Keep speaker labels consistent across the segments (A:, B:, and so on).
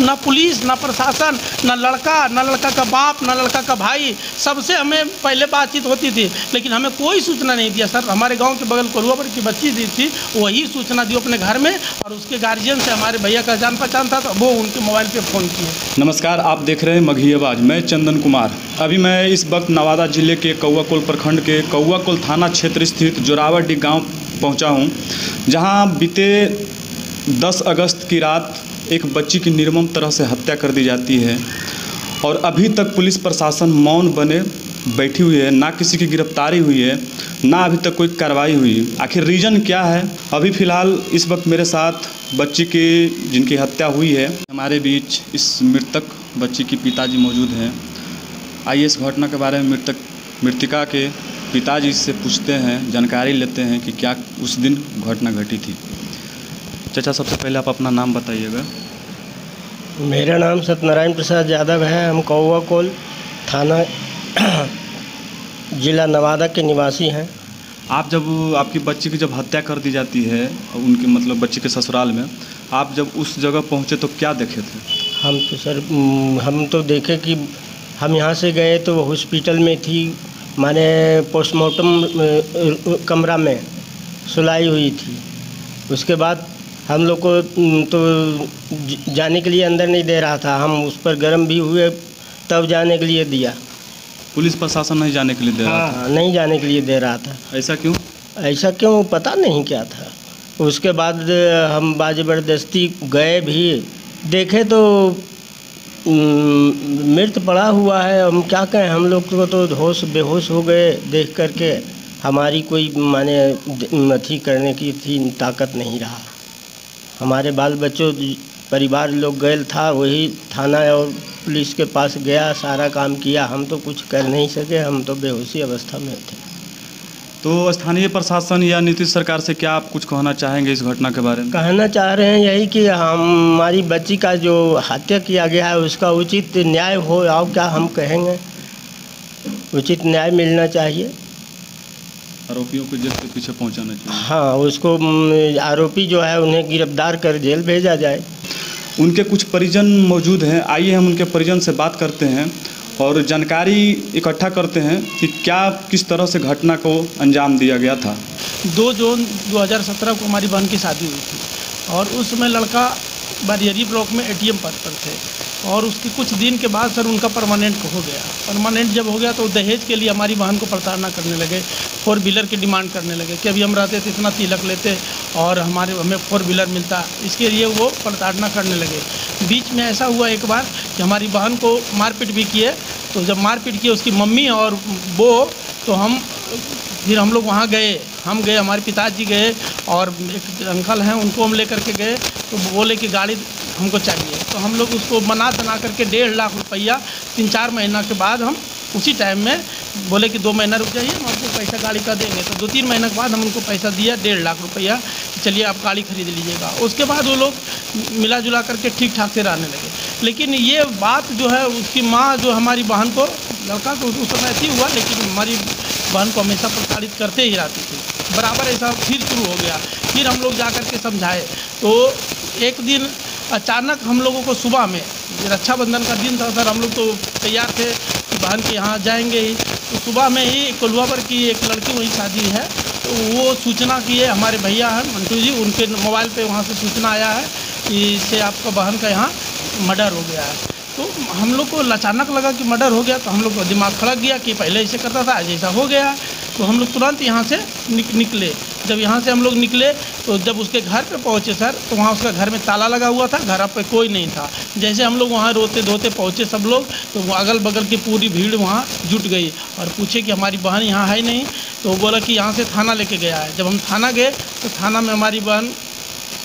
A: ना पुलिस, ना प्रशासन, ना लड़का का बाप, ना लड़का का भाई, सबसे हमें पहले बातचीत होती थी, लेकिन हमें कोई सूचना नहीं दिया सर। हमारे गांव के बगल कोरुआपुर की बच्ची दी थी, वही सूचना दी अपने घर में, और उसके गार्जियन से हमारे भैया का जान पहचान था, तो वो उनके मोबाइल पे फ़ोन किए।
B: नमस्कार, आप देख रहे हैं मघी आवाज़। मैं चंदन कुमार। अभी मैं इस वक्त नवादा जिले के कौआकोल प्रखंड के कौआकोल थाना क्षेत्र स्थित जोरावरडीह गांव पहुंचा हूं, जहां बीते 10 अगस्त की रात एक बच्ची की निर्मम तरह से हत्या कर दी जाती है, और अभी तक पुलिस प्रशासन मौन बने बैठी हुई है। ना किसी की गिरफ्तारी हुई है, ना अभी तक कोई कार्रवाई हुई। आखिर रीज़न क्या है? अभी फ़िलहाल इस वक्त मेरे साथ बच्ची की जिनकी हत्या हुई है, हमारे बीच इस मृतक बच्ची की पिताजी मौजूद हैं। आइए इस घटना के बारे में मृतिका के पिताजी से पूछते हैं, जानकारी लेते हैं कि क्या उस दिन घटना घटी थी। चाचा, सबसे पहले आप अपना नाम बताइएगा।
C: मेरा नाम सत्यनारायण प्रसाद यादव है। हम कौआकोल थाना जिला नवादा के निवासी हैं।
B: आप जब आपकी बच्ची की जब हत्या कर दी जाती है, उनके मतलब बच्ची के ससुराल में, आप जब उस जगह पहुंचे तो क्या देखे थे?
C: हम तो देखे कि हम यहाँ से गए तो हॉस्पिटल में थी, माने पोस्टमार्टम कमरा में सुलाई हुई थी। उसके बाद हम लोग को तो जाने के लिए अंदर नहीं दे रहा था। हम उस पर गर्म भी हुए तब जाने के लिए दिया। पुलिस
B: प्रशासन नहीं जाने के लिए दे रहा था?
C: नहीं जाने के लिए दे रहा था।
B: ऐसा क्यों?
C: ऐसा क्यों पता नहीं क्या था। उसके बाद हम ज़बरदस्ती गए भी, देखे तो मृत पड़ा हुआ है। हम क्या कहें, हम लोग को तो होश बेहोश हो गए देख करके। हमारी कोई माने अथी करने की थी ताकत नहीं रहा। हमारे बाल बच्चों परिवार लोग गए था, वही थाना और पुलिस के पास गया, सारा काम किया। हम तो कुछ कर नहीं सके, हम तो बेहोशी अवस्था में थे।
B: तो स्थानीय प्रशासन या नीतीश सरकार से क्या आप कुछ कहना चाहेंगे इस घटना के बारे में?
C: कहना चाह रहे हैं यही कि हमारी बच्ची का जो हत्या किया गया है उसका उचित न्याय हो। और क्या हम कहेंगे, उचित न्याय मिलना चाहिए।
B: आरोपियों को जेल के पीछे पहुंचाना चाहिए।
C: हाँ, उसको आरोपी जो है उन्हें गिरफ्तार कर जेल भेजा जाए।
B: उनके कुछ परिजन मौजूद हैं, आइए हम उनके परिजन से बात करते हैं और जानकारी इकट्ठा करते हैं कि क्या किस तरह से घटना को अंजाम दिया गया था।
A: 2 जून 2017 को हमारी बहन की शादी हुई थी, और उस समय लड़का बरियरी ब्लॉक में ATM पद पर थे, और उसके कुछ दिन के बाद सर उनका परमानेंट हो गया। परमानेंट जब हो गया तो दहेज के लिए हमारी बहन को प्रताड़ना करने लगे, 4 व्हीलर की डिमांड करने लगे कि अभी हम रहते थे इतना तिलक लेते और हमें 4 व्हीलर मिलता, इसके लिए वो प्रताड़ना करने लगे। बीच में ऐसा हुआ एक बार कि हमारी बहन को मारपीट भी किए। तो जब मारपीट किए उसकी मम्मी और वो, तो फिर हम लोग वहाँ गए, हमारे पिताजी गए, और एक अंकल हैं उनको हम लेकर के गए। तो बोले कि गाड़ी हमको चाहिए, तो हम लोग उसको मना करके 1.5 लाख रुपया 3-4 महीना के बाद हम उसी टाइम में बोले कि 2 महीना रुक जाइए, हम आपको पैसा गाड़ी का देंगे। तो 2-3 महीने के बाद हम उनको पैसा दिया 1.5 लाख रुपया कि चलिए आप गाड़ी खरीद लीजिएगा। उसके बाद वो लोग मिला जुला करके ठीक ठाक से रहने लगे। लेकिन ये बात जो है, उसकी माँ जो हमारी बहन को, लड़का तो उस समय ऐसी हुआ, लेकिन हमारी बहन को हमेशा प्रताड़ित करते ही रहती थी। बराबर ऐसा फिर शुरू हो गया। फिर हम लोग जा कर के समझाए, तो एक दिन अचानक हम लोगों को सुबह में, रक्षाबंधन का दिन था सर, हम लोग तो तैयार थे कि बहन के यहाँ जाएंगे ही। तो सुबह में ही कोल्हापुर की एक लड़की वहीं शादी है, तो वो सूचना किए हमारे भैया हैं मंटू जी, उनके मोबाइल पे वहाँ से सूचना आया है कि इससे आपका बहन का यहाँ मर्डर हो गया है। तो हम लोग को अचानक लगा कि मर्डर हो गया, तो हम लोग को दिमाग खड़क गया कि पहले ऐसे करता था, आज ऐसा हो गया। तो हम लोग तुरंत यहाँ से निकले। जब यहाँ से हम लोग निकले तो जब उसके घर पे पहुँचे सर, तो वहाँ उसका घर में ताला लगा हुआ था, घर पे कोई नहीं था। जैसे हम लोग वहाँ रोते धोते पहुँचे सब लोग, तो वो अगल बगल की पूरी भीड़ वहाँ जुट गई और पूछे कि हमारी बहन यहाँ है नहीं। तो बोला कि यहाँ से थाना लेके गया है। जब हम थाना गए तो थाना में हमारी बहन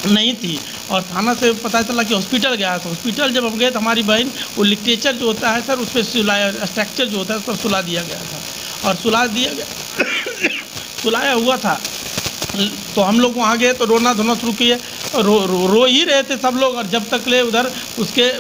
A: नहीं थी, और थाना से पता चला कि हॉस्पिटल गया। तो हॉस्पिटल जब हम गए तो हमारी बहन, वो लिटरेचर जो होता है सर, उस पर सुलाया, स्ट्रक्चर जो होता है उस पर सुला दिया गया था, और सुलाया हुआ था। तो हम लोग वहाँ गए तो रोना धोना शुरू किए, रो ही रहे थे सब लोग। और जब तक ले उधर उसके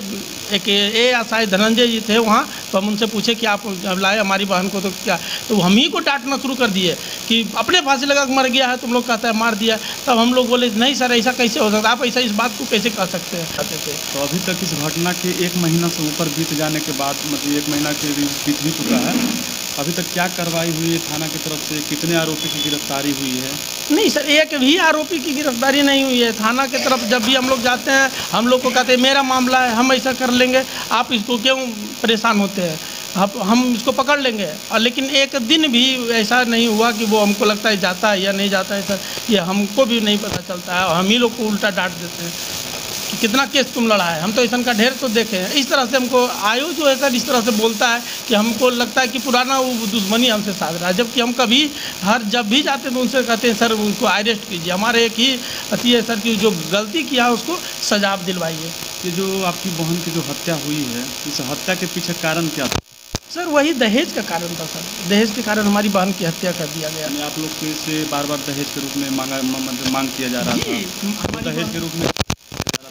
A: एक एएसआई धनंजय जी थे वहाँ, तो हम उनसे पूछे कि आप अब लाए हमारी बहन को तो क्या, तो हम ही को डांटना शुरू कर दिए कि अपने फांसी लगा मर गया है, तुम लोग कहते हैं मार दिया। तब हम लोग बोले नहीं सर ऐसा कैसे हो सकता, आप ऐसा इस बात को कैसे कह सकते हैं, कहते थे।
B: तो अभी तक इस घटना के 1 महीना से ऊपर बीत जाने के बाद, मतलब 1 महीना के बीत भी चुका है, अभी तक क्या कार्रवाई हुई है थाना की तरफ से? कितने आरोपी की गिरफ्तारी हुई है?
A: नहीं सर, एक भी आरोपी की गिरफ्तारी नहीं हुई है। थाना की तरफ जब भी हम लोग जाते हैं, हम लोग को कहते हैं मेरा मामला है, हम ऐसा कर लेंगे, आप इसको क्यों परेशान होते हैं, हम इसको पकड़ लेंगे। और लेकिन एक दिन भी ऐसा नहीं हुआ कि वो हमको लगता है जाता है या नहीं जाता है सर, ये हमको भी नहीं पता चलता है। और हम ही लोग को उल्टा डांट देते हैं कि कितना केस तुम लड़ा है, हम तो ऐसा का ढेर तो देखे हैं। इस तरह से हमको आयो जो है सर इस तरह से बोलता है कि हमको लगता है कि पुराना वो दुश्मनी हमसे साध रहा है, जबकि हम कभी जब भी जाते हैं तो उनसे कहते हैं सर उनको अरेस्ट कीजिए, हमारे एक ही अति है सर कि जो गलती किया है उसको सजा आप दिलवाइए।
B: ये जो आपकी बहन की जो हत्या हुई है, इस हत्या के पीछे कारण क्या था?
A: सर वही दहेज का कारण था सर, दहेज के कारण हमारी बहन की हत्या कर दिया गया।
B: यानी आप लोग से बार बार दहेज के रूप में मांग किया जा रहा था, दहेज के रूप में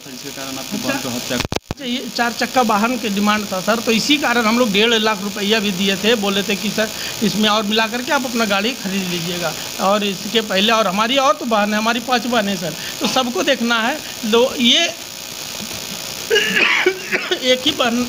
B: जिसके कारण आपकी बहन को हत्या।
A: ये 4 चक्का वाहन के डिमांड था सर, तो इसी कारण हम लोग 1.5 लाख रुपया भी दिए थे। बोले थे कि सर इसमें और मिला करके आप अपना गाड़ी खरीद लीजिएगा। और इसके पहले और हमारी और तो बहन है, हमारी 5 बहन है सर, तो सबको देखना है। तो ये एक ही बहन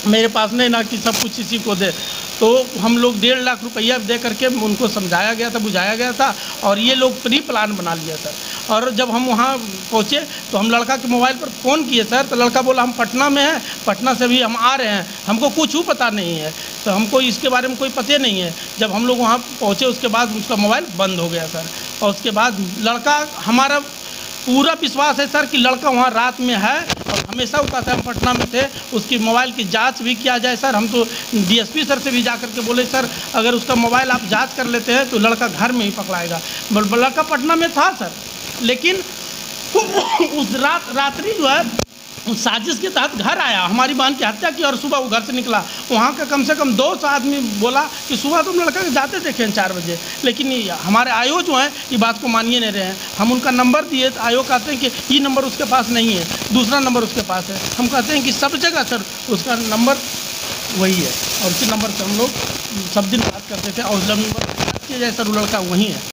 A: मेरे पास नहीं ना कि सब कुछ इसी को दे, तो हम लोग 1.5 लाख रुपया दे करके उनको समझाया गया था, बुझाया गया था, और ये लोग प्री प्लान बना लिया सर। और जब हम वहाँ पहुँचे तो हम लड़का के मोबाइल पर फ़ोन किए सर, तो लड़का बोला हम पटना में हैं, पटना से भी हम आ रहे हैं, हमको कुछ पता नहीं है, तो हमको इसके बारे में कोई पता नहीं है। जब हम लोग वहाँ पहुँचे उसके बाद उसका मोबाइल बंद हो गया सर। और उसके बाद लड़का, हमारा पूरा विश्वास है सर कि लड़का वहाँ रात में है, और हमेशा वो कहता है हम पटना में थे। उसकी मोबाइल की जांच भी किया जाए सर, हम तो डीएसपी सर से भी जा करके बोले सर अगर उसका मोबाइल आप जांच कर लेते हैं तो लड़का घर में ही पकड़ाएगा। लड़का पटना में था सर, लेकिन उस रात्रि जो है उस साजिश के तहत घर आया, हमारी बहन की हत्या की, और सुबह वो घर से निकला। वहाँ का कम से कम 200 आदमी बोला कि सुबह तुम लड़का के जाते देखे 4 बजे, लेकिन हमारे आयो जो हैं ये बात को मानिए नहीं रहे हैं। हम उनका नंबर दिए तो आयो कहते हैं कि ये नंबर उसके पास नहीं है, दूसरा नंबर उसके पास है। हम कहते हैं कि सब जगह सर उसका नंबर वही है, और उसी नंबर से हम लोग सब दिन बात करते थे, और जब नंबर किया जाए सर वो लड़का वही है।